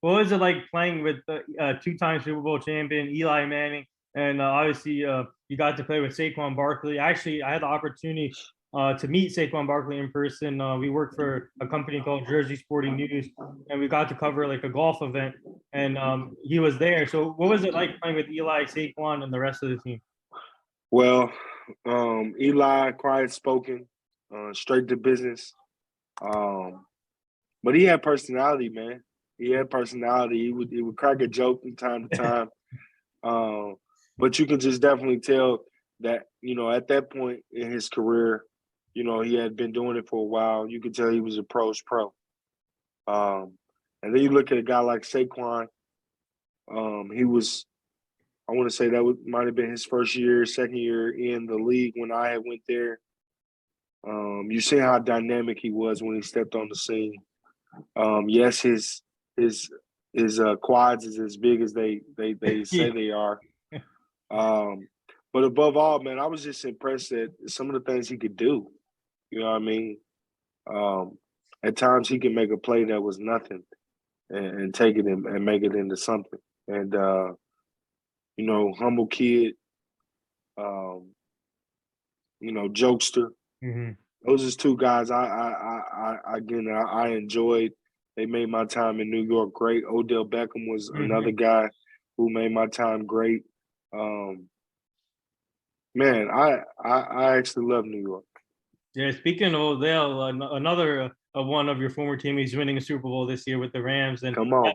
what was it like playing with the two-time Super Bowl champion Eli Manning, and obviously you got to play with Saquon Barkley. Actually, I had the opportunity to meet Saquon Barkley in person. We worked for a company called Jersey Sporting News, and we got to cover like a golf event, and he was there. So, what was it like playing with Eli, Saquon, and the rest of the team? Well, Eli, quiet spoken, straight to business. Um, But he had personality, man. He had personality. He would crack a joke from time to time. Um, but you can just definitely tell that, at that point in his career, he had been doing it for a while. You could tell he was a pro's pro. And then you look at a guy like Saquon, He was, I want to say that might have been his first year, second year in the league when I had went there. You see how dynamic he was when he stepped on the scene. Yes, his quads is as big as they say they are. But above all, man, I was just impressed at some of the things he could do. You know what I mean? At times he can make a play that was nothing and take it and make it into something. And humble kid, jokester. Mm-hmm. Those is two guys I enjoyed. They made my time in New York great. Odell Beckham was another guy who made my time great. Man, I actually love New York. Yeah, speaking of Odell, another one of your former teammates winning a Super Bowl this year with the Rams. And Come on.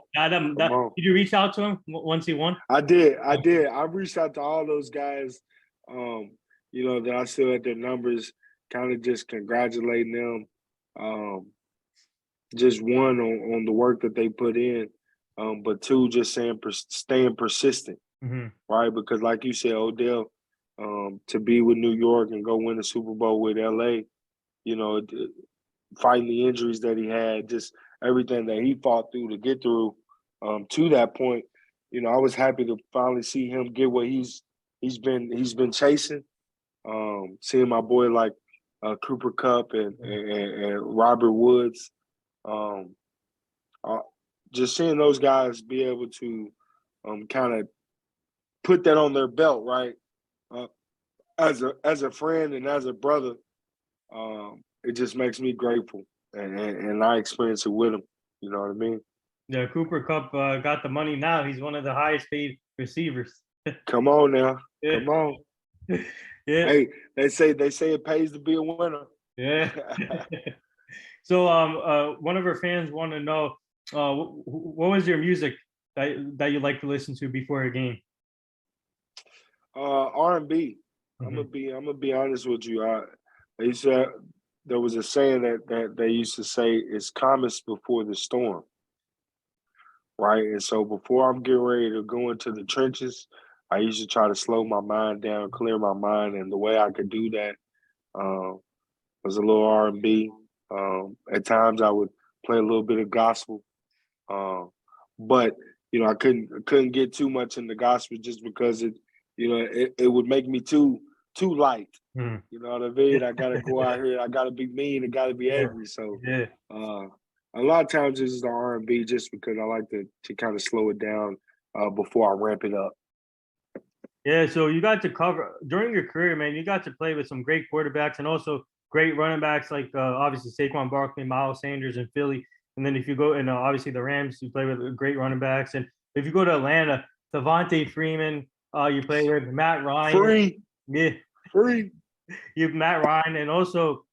Did you reach out to him once he won? I did. I reached out to all those guys, that I still had their numbers, kind of just congratulating them. Just one on the work that they put in, but two, just staying persistent, right? Because like you said, Odell, to be with New York and go win the Super Bowl with LA, fighting the injuries that he had, just everything that he fought through to get through to that point. I was happy to finally see him get what he's been chasing. Seeing my boy like Cooper Kupp and Robert Woods, just seeing those guys be able to kind of put that on their belt, right? As a friend and as a brother, it just makes me grateful, and I experience it with him. You know what I mean? Yeah, Cooper Kupp got the money now. He's one of the highest paid receivers. Come on now, Yeah. come on. Yeah. Hey, they say it pays to be a winner. Yeah. So, one of our fans want to know, what was your music that you like to listen to before a game? R&B. I'm gonna be honest with you. They said there was a saying that they used to say, "It's calmest before the storm." Right, and so before I'm getting ready to go into the trenches, I used to try to slow my mind down, clear my mind, and the way I could do that was a little R&B. At times, I would play a little bit of gospel, but I couldn't get too much in the gospel just because it would make me too light. You know what I mean? I gotta go out here. I gotta be mean. I gotta be angry. So, a lot of times this is the R&B just because I like to kind of slow it down before I ramp it up. Yeah, so you got to cover during your career, man. You got to play with some great quarterbacks and also great running backs like obviously Saquon, Barkley, Miles Sanders in Philly. And then if you go and obviously the Rams, you play with great running backs. And if you go to Atlanta, Devontae Freeman, you play with Matt Ryan. Free. You have Matt Ryan, and also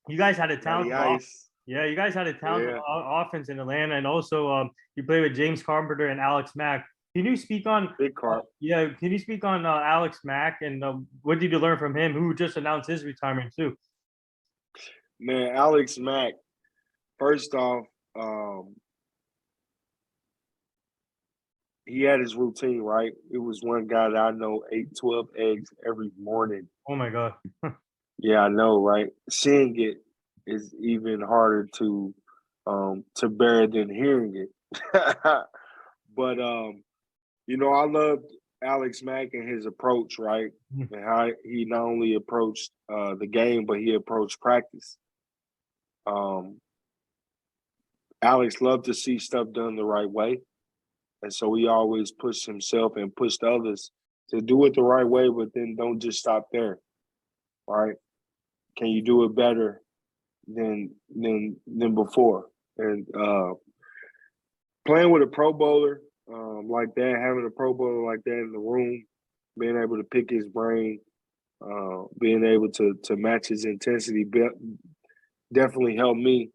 you guys had a talented Yeah, you guys had a talented offense in Atlanta, and also you played with James Carpenter and Alex Mack. Can you speak on Big Carp? Can you speak on Alex Mack and what did you learn from him, who just announced his retirement too? Man, Alex Mack. First off, he had his routine, right? It was one guy that I know ate 12 eggs every morning. Oh my God. Yeah, I know, right? Seeing it is even harder to bear than hearing it. But I loved Alex Mack and his approach, right? And how he not only approached the game, but he approached practice. Alex loved to see stuff done the right way. And so he always pushed himself and pushed others to do it the right way, but then don't just stop there, right? Can you do it better than before? And playing with a Pro Bowler like that, having a Pro Bowler like that in the room, being able to pick his brain, being able to match his intensity definitely helped me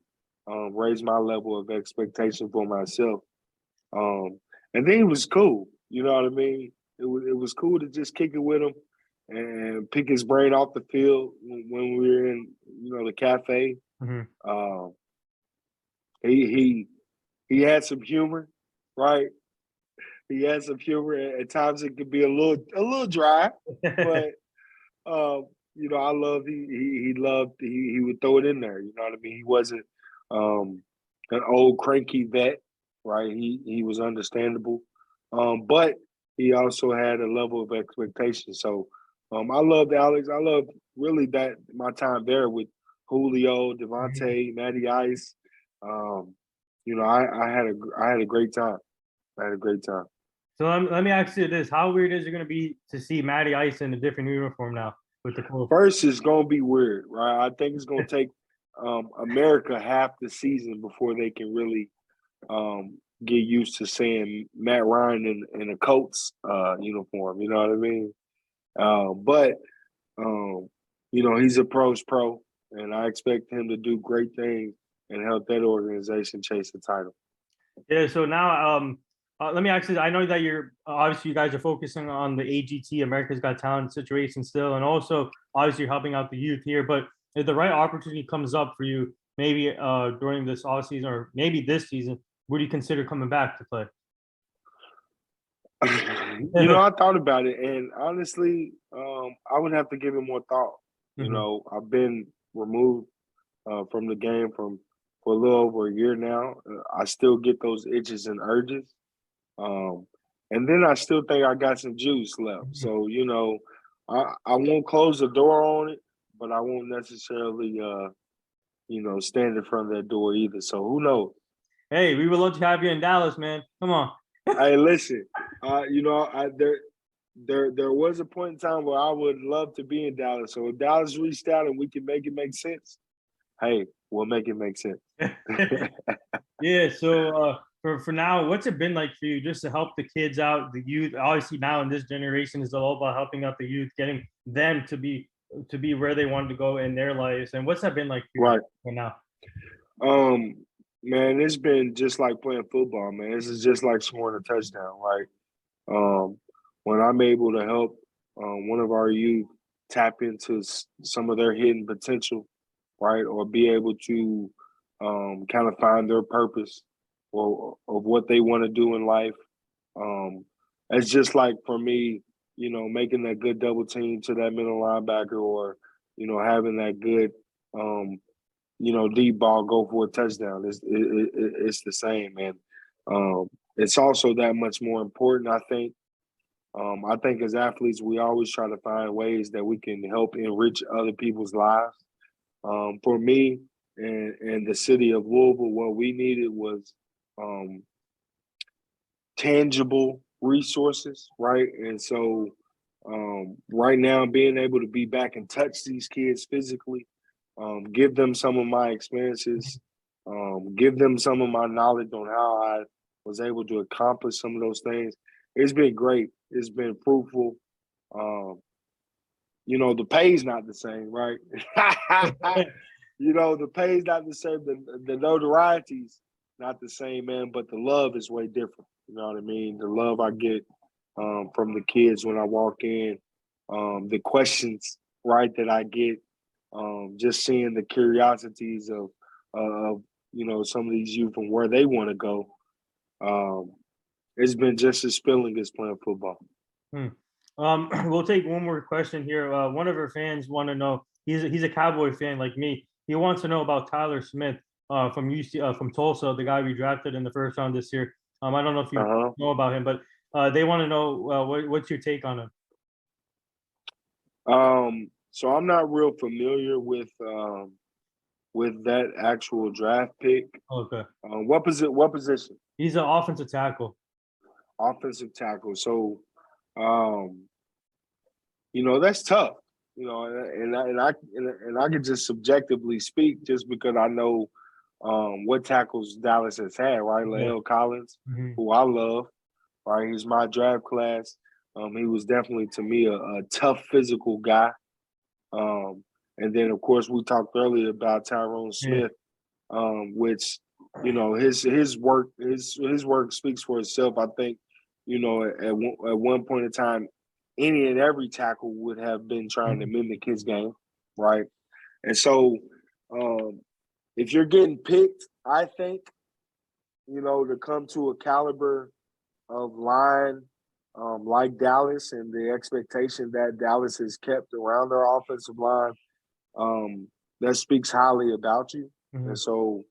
raise my level of expectation for myself. And then he was cool. You know what I mean? It was cool to just kick it with him and pick his brain off the field when we were in the cafe. He had some humor, right? He has some humor. At times it could be a little dry, but I love he would throw it in there. You know what I mean? He wasn't an old cranky vet, right? He was understandable, but he also had a level of expectation. So I loved Alex. I love really that my time there with Julio, Devontae, Matty Ice. Um, I had a great time. I had a great time. So let me ask you this: how weird is it going to be to see Matty Ice in a different uniform now with the Colts? First, it's gonna be weird, right? I think it's gonna take America half the season before they can really get used to seeing Matt Ryan in a Colts uniform. You know what I mean? But he's a pro's pro, and I expect him to do great things and help that organization chase the title. Yeah. So now, let me ask you. I know that you're obviously you guys are focusing on the AGT, America's Got Talent situation still, and also obviously you're helping out the youth here. But if the right opportunity comes up for you, maybe during this off season or maybe this season, would you consider coming back to play? I thought about it, and honestly, I would have to give it more thought. I've been removed from the game for a little over a year now. I still get those itches and urges, and then I still think I got some juice left. So I won't close the door on it, but I won't necessarily stand in front of that door either. So who knows? Hey, we would love to have you in Dallas, man. Come on. Hey, listen, there was a point in time where I would love to be in Dallas. So if Dallas reached out and we can make it make sense, hey, we'll make it make sense. Yeah. So for now, what's it been like for you just to help the kids out, the youth? Obviously, now in this generation is all about helping out the youth, getting them to be where they wanted to go in their lives. And what's that been like for you for now? Man, it's been just like playing football, man. This is just like scoring a touchdown, right? When I'm able to help one of our youth tap into some of their hidden potential, right, or be able to kind of find their purpose or of what they want to do in life. It's just like for me, making that good double team to that middle linebacker, or having that good deep ball go for a touchdown. It's the same, man. It's also that much more important, I think. I think as athletes, we always try to find ways that we can help enrich other people's lives. For me and the city of Louisville, what we needed was tangible resources, right? And so right now, being able to be back and touch these kids physically, give them some of my experiences, give them some of my knowledge on how I was able to accomplish some of those things. It's been great. It's been fruitful. The pay's not the same, right? The pay's not the same. The notoriety's not the same, man, but the love is way different. You know what I mean? The love I get from the kids when I walk in, the questions, right, that I get, just seeing the curiosities of some of these youth and where they want to go. It's been just as filling as playing football. We'll take one more question here. One of our fans want to know. He's a Cowboy fan like me. He wants to know about Tyler Smith from UC from Tulsa, the guy we drafted in the first round this year. I don't know if you know about him, but they want to know what's your take on him. So I'm not real familiar with that actual draft pick. Okay. What position? He's an offensive tackle. Offensive tackle. So, that's tough. And I can just subjectively speak just because I know what tackles Dallas has had, right? Lael Collins, who I love, right? He's my draft class. He was definitely, to me, a tough physical guy. And then, of course, we talked earlier about Tyrone Smith, which, his work speaks for itself. I think, at one point in time, any and every tackle would have been trying to mimic his game, right? And so, if you're getting picked, I think, to come to a caliber of line like Dallas and the expectation that Dallas has kept around their offensive line, that speaks highly about you. Mm-hmm. And so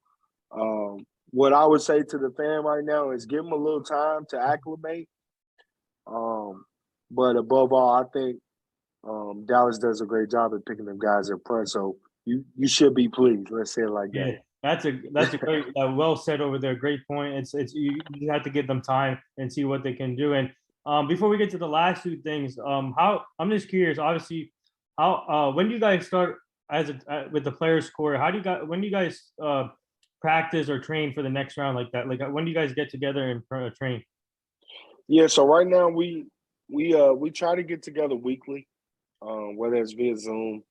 what I would say to the fan right now is give them a little time to acclimate. But above all, I think Dallas does a great job at picking them guys up front. So you should be pleased. Let's say it like that. Yeah, that's a great, well said over there. Great point. It's you have to give them time and see what they can do. And before we get to the last two things, how I'm just curious. Obviously, how when do you guys start as with the players' core? How do you guys when do you guys practice or train for the next round like that? Like when do you guys get together and train? Yeah. So right now we try to get together weekly, whether it's via Zoom.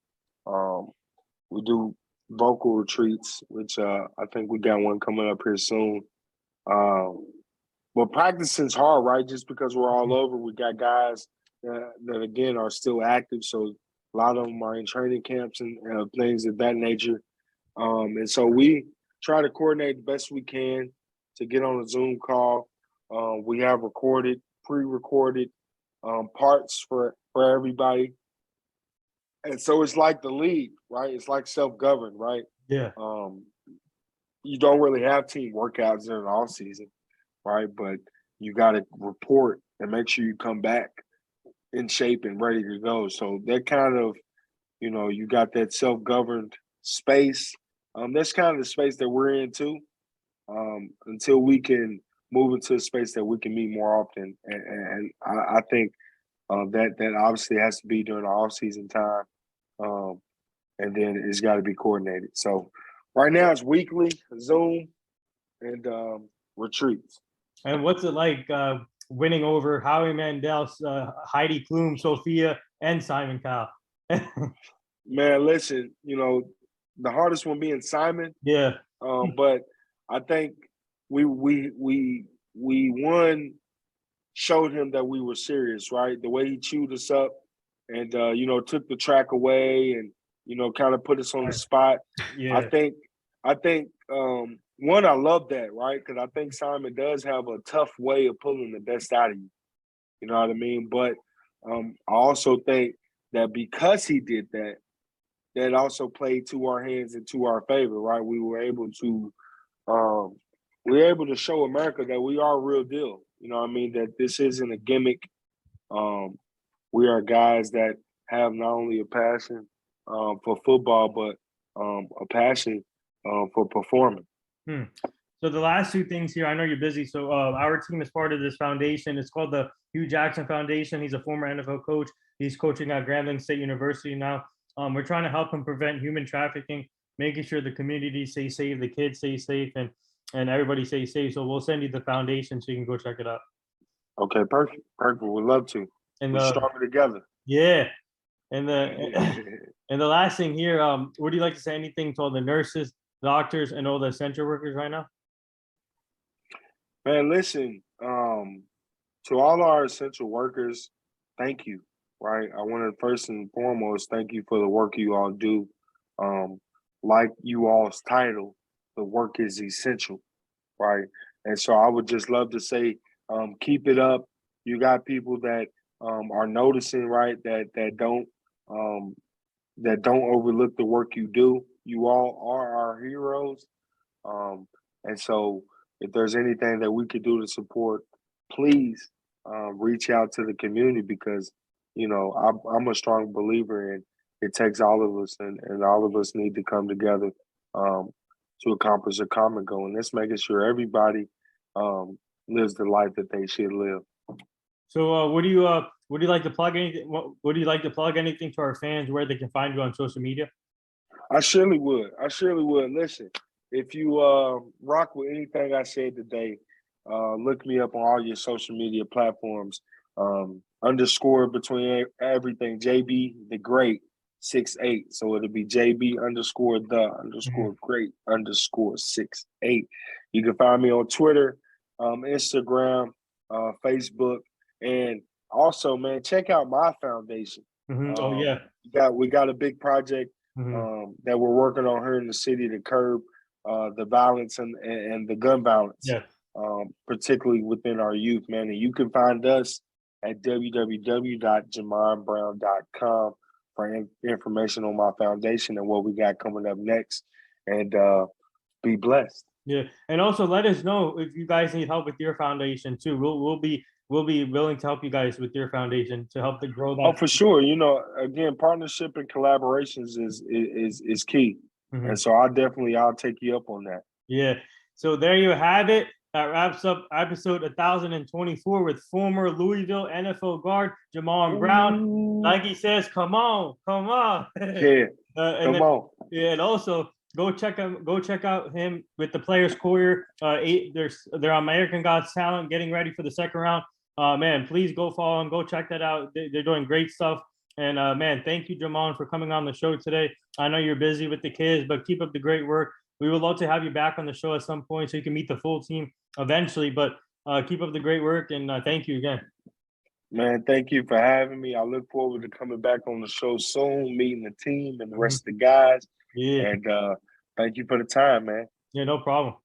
We do vocal retreats, which I think we got one coming up here soon. But practicing's hard, right? Just because we're all over, we got guys that again are still active. So a lot of them are in training camps and things of that nature. And so we try to coordinate the best we can to get on a Zoom call. We have pre-recorded parts for everybody. And so it's like the league, right? It's like self-governed, right? Yeah. You don't really have team workouts during the off season, right? But you got to report and make sure you come back in shape and ready to go. So that kind of, you got that self-governed space. That's kind of the space that we're in too, until we can move into a space that we can meet more often. And I think that obviously has to be during the off-season time. And then it's got to be coordinated. So right now it's weekly, Zoom, and retreats. And what's it like winning over Howie Mandel, Heidi Klum, Sophia, and Simon Cowell? Man, listen, the hardest one being Simon. Yeah. But I think we won, showed him that we were serious, right? The way he chewed us up and took the track away and kind of put us on the spot. Yeah. I think one, I love that, right? Because I think Simon does have a tough way of pulling the best out of you. You know what I mean? But I also think that because he did that, that also played to our hands and to our favor, right? We were able to show America that we are a real deal. You know what I mean? That this isn't a gimmick. We are guys that have not only a passion for football, but a passion for performing. So the last two things here, I know you're busy. So our team is part of this foundation. It's called the Hugh Jackson Foundation. He's a former NFL coach. He's coaching at Grambling State University now. We're trying to help him prevent human trafficking, making sure the community stays safe, the kids stay safe, and everybody stays safe. So we'll send you the foundation so you can go check it out. Okay, perfect. We'd love to. And we're stronger together. Yeah. And the last thing here, would you like to say anything to all the nurses, doctors, and all the essential workers right now? Man, listen, to all our essential workers, thank you, right? I want to first and foremost thank you for the work you all do. Like you all's title, the work is essential, right? And so I would just love to say, keep it up. You got people that are noticing, right? That don't overlook the work you do. You all are our heroes, and so if there's anything that we could do to support, please reach out to the community because I'm a strong believer in it takes all of us, and all of us need to come together to accomplish a common goal, and that's making sure everybody lives the life that they should live. So, would you like to plug anything? Would you like to plug anything to our fans where they can find you on social media? I surely would. Listen, if you rock with anything I said today, look me up on all your social media platforms. Underscore between everything, JB the Great 68. So it'll be JB underscore the underscore great underscore 68. You can find me on Twitter, Instagram, Facebook, and also, man, check out my foundation. Oh yeah, we got a big project that we're working on here in the city to curb the violence and the gun violence. Yeah. particularly within our youth, man. And you can find us at www.jamonbrown.com for information on my foundation and what we got coming up next. And be blessed. Yeah, and also let us know if you guys need help with your foundation too. We'll be willing to help you guys with your foundation to help to grow that. Oh, for sure. Again, partnership and collaborations is key. Mm-hmm. And so I'll take you up on that. Yeah. So there you have it. That wraps up episode 1024 with former Louisville NFL guard Jamon Brown. Like he says, come on. Yeah, come on. Yeah, and also go check out him with the Players Courier. They're American God's Talent, getting ready for the second round. Man, please go follow them. Go check that out. They're doing great stuff. And man, thank you, Jamon, for coming on the show today. I know you're busy with the kids, but keep up the great work. We would love to have you back on the show at some point so you can meet the full team eventually. But keep up the great work, and thank you again. Man, thank you for having me. I look forward to coming back on the show soon, meeting the team and the rest of the guys. Yeah. And thank you for the time, man. Yeah, no problem.